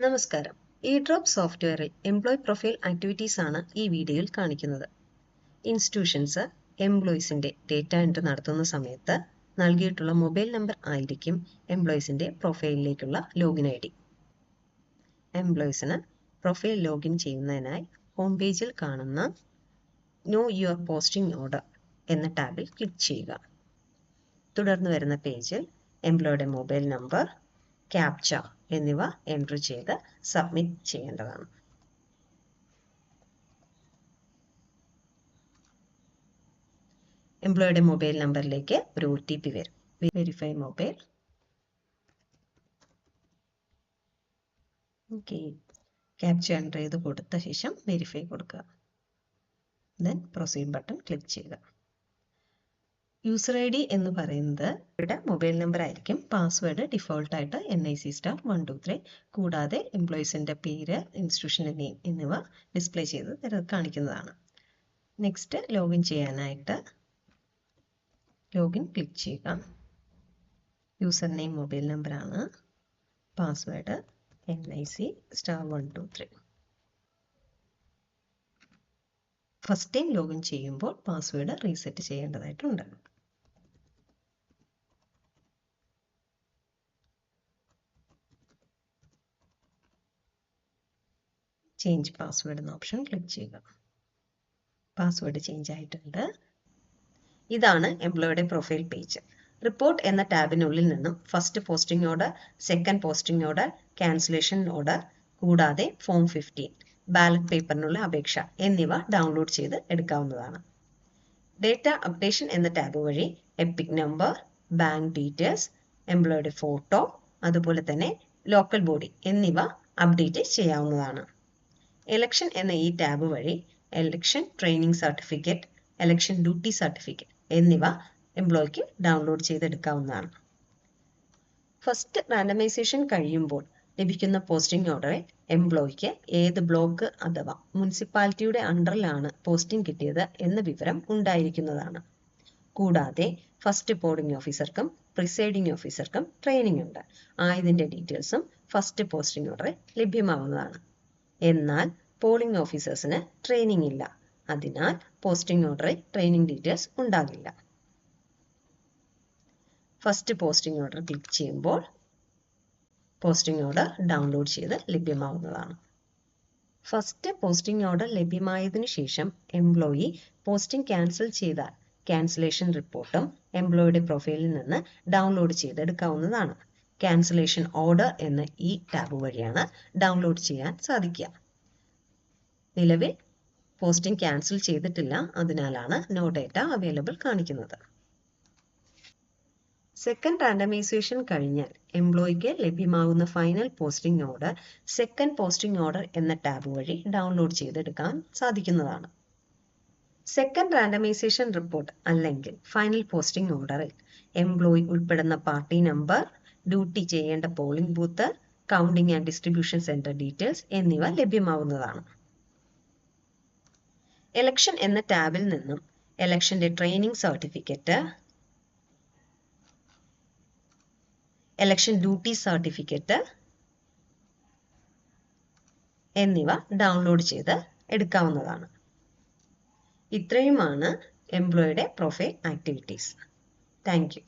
നമസ്കാരം. ഇഡ്രോപ്പ് സോഫ്റ്റ്വെയറിൽ employee profile activities ആണ് ഈ വീഡിയോയിൽ കാണിക്കുന്നത്. ഇൻസ്റ്റിറ്റ്യൂഷൻസ് എംപ്ലോയീസിന്റെ ഡേറ്റ എൻട്രി നടത്തുന്ന സമയത്ത് നൽകിയിട്ടുള്ള മൊബൈൽ നമ്പർ ആയിരിക്കും എംപ്ലോയീസിന്റെ പ്രൊഫൈലിലേക്കുള്ള ലോഗിൻ ഐ ഡി. എംപ്ലോയീസിന് പ്രൊഫൈൽ ലോഗിൻ ചെയ്യുന്നതിനായി ഹോം പേജിൽ കാണുന്ന നോ യുവർ പോസ്റ്റിംഗ് ഓർഡർ എന്ന ടാബിൽ ക്ലിക്ക് ചെയ്യുക. തുടർന്ന് വരുന്ന പേജിൽ എംപ്ലോയിയുടെ മൊബൈൽ നമ്പർ, ക്യാപ്ച എന്നിവ എൻട്രി ചെയ്ത് സബ്മിറ്റ് ചെയ്യേണ്ടതാണ്. എംപ്ലോയിയുടെ മൊബൈൽ നമ്പറിലേക്ക് ഒരു OTP വരും. Verify mobile. ക്യാപ്ച എൻട്രി ചെയ്ത് കൊടുത്ത ശേഷം വെരിഫൈ കൊടുക്കുക. ദെൻ പ്രൊസീഡ് ബട്ടൺ ക്ലിക്ക് ചെയ്യുക. യൂസർ ID എന്ന് പറയുന്നത് ഇവിടെ മൊബൈൽ നമ്പർ ആയിരിക്കും. പാസ്വേഡ് ഡിഫോൾട്ട് ആയിട്ട് NIC*123. കൂടാതെ എംപ്ലോയീസിന്റെ പേര്, ഇൻസ്റ്റിറ്റ്യൂഷന്റെ നെയിം എന്നിവ ഡിസ്പ്ലേ ചെയ്ത് കാണിക്കുന്നതാണ്. നെക്സ്റ്റ് ലോഗിൻ ചെയ്യാനായിട്ട് ലോഗിൻ ക്ലിക്ക് ചെയ്യുക. യൂസർ നെയിം മൊബൈൽ നമ്പർ ആണ്. Password NIC*123. First time login ചെയ്യുമ്പോൾ പാസ്വേഡ് റീസെറ്റ് ചെയ്യേണ്ടതായിട്ടുണ്ട്. ചേഞ്ച് പാസ്വേഡ് എന്ന ഓപ്ഷൻ ക്ലിക്ക് ചെയ്യുക. പാസ്വേഡ് ചേഞ്ച് ആയിട്ടുണ്ട്. ഇതാണ് എംപ്ലോയിയുടെ പ്രൊഫൈൽ പേജ്. റിപ്പോർട്ട് എന്ന ടാബിനുള്ളിൽ നിന്നും first posting order, second posting order, cancellation order കൂടാതെ ഫോം 15, ബാലറ്റ് പേപ്പറിനുള്ള അപേക്ഷ എന്നിവ ഡൗൺലോഡ് ചെയ്ത് എടുക്കാവുന്നതാണ്. ഡേറ്റ അപ്ഡേഷൻ എന്ന ടാബ് വഴി എപ്പിക് നമ്പർ, ബാങ്ക് ഡീറ്റെയിൽസ്, എംപ്ലോയിയുടെ ഫോട്ടോ, അതുപോലെ തന്നെ ലോക്കൽ ബോഡി എന്നിവ അപ്ഡേറ്റ് ചെയ്യാവുന്നതാണ്. എലക്ഷൻ എന്ന ഈ ടാബ് വഴി election training certificate, election duty certificate എന്നിവ എംപ്ലോയിക്ക് ഡൗൺലോഡ് ചെയ്തെടുക്കാവുന്നതാണ്. ഫസ്റ്റ് റാൻഡമൈസേഷൻ കഴിയുമ്പോൾ ലഭിക്കുന്ന പോസ്റ്റിംഗ് ഓർഡറിൽ എംപ്ലോയിക്ക് ഏത് ബ്ലോക്ക് അഥവാ മുനിസിപ്പാലിറ്റിയുടെ അണ്ടറിലാണ് പോസ്റ്റിംഗ് കിട്ടിയത് എന്ന വിവരം ഉണ്ടായിരിക്കുന്നതാണ്. കൂടാതെ ഫസ്റ്റ് പോളിംഗ് ഓഫീസർക്കും പ്രിസൈഡിംഗ് ഓഫീസർക്കും ട്രെയിനിങ് ഉണ്ട്. ആയതിന്റെ ഡീറ്റെയിൽസും ഫസ്റ്റ് പോസ്റ്റിംഗ് ഓർഡറിൽ ലഭ്യമാവുന്നതാണ്. എന്നാൽ പോളിംഗ് ഓഫീസേഴ്സിന് ട്രെയിനിങ് ഇല്ല. അതിനാൽ പോസ്റ്റിംഗ് ഓർഡറിൽ ട്രെയിനിങ് ഡീറ്റെയിൽസ് ഉണ്ടാകില്ല. ഫസ്റ്റ് പോസ്റ്റിംഗ് ഓർഡർ ക്ലിക്ക് ചെയ്യുമ്പോൾ പോസ്റ്റിംഗ് ഓർഡർ ഡൗൺലോഡ് ചെയ്ത് ലഭ്യമാവുന്നതാണ്. ഫസ്റ്റ് പോസ്റ്റിംഗ് ഓർഡർ ലഭ്യമായതിനു ശേഷം എംപ്ലോയി പോസ്റ്റിംഗ് ക്യാൻസൽ ചെയ്താൽ ക്യാൻസലേഷൻ റിപ്പോർട്ടും എംപ്ലോയിയുടെ പ്രൊഫൈലിൽ നിന്ന് ഡൗൺലോഡ് ചെയ്തെടുക്കാവുന്നതാണ്. ക്യാൻസലേഷൻ ഓർഡർ എന്ന ഈ ടാബ് വഴിയാണ് ഡൗൺലോഡ് ചെയ്യാൻ സാധിക്കുക. നിലവിൽ പോസ്റ്റിംഗ് ക്യാൻസൽ ചെയ്തിട്ടില്ല, അതിനാലാണ് നോ ഡേറ്റ അവൈലബിൾ കാണിക്കുന്നത്. സെക്കൻഡ് റാൻഡമൈസേഷൻ കഴിഞ്ഞാൽ എംപ്ലോയിക്ക് ലഭ്യമാകുന്ന final posting order second posting order എന്ന ടാബ് വഴി ഡൗൺലോഡ് ചെയ്തെടുക്കാൻ സാധിക്കുന്നതാണ്. സെക്കൻഡ് റാൻഡമൈസേഷൻ റിപ്പോർട്ട് അല്ലെങ്കിൽ ഫൈനൽ പോസ്റ്റിംഗ് ഓർഡറിൽ എംപ്ലോയി ഉൾപ്പെടുന്ന പാർട്ടി നമ്പർ, ഡ്യൂട്ടി ചെയ്യേണ്ട polling booth, counting and distribution centre details എന്നിവ ലഭ്യമാവുന്നതാണ്. എലക്ഷൻ എന്ന ടാബിൽ നിന്നും എലക്ഷന്റെ training certificate, election duty certificate എന്നിവ ഡൗൺലോഡ് ചെയ്ത് എടുക്കാവുന്നതാണ്. ഇത്രയുമാണ് എംപ്ലോയിയുടെ പ്രൊഫൈൽ ആക്ടിവിറ്റീസ്. Thank U.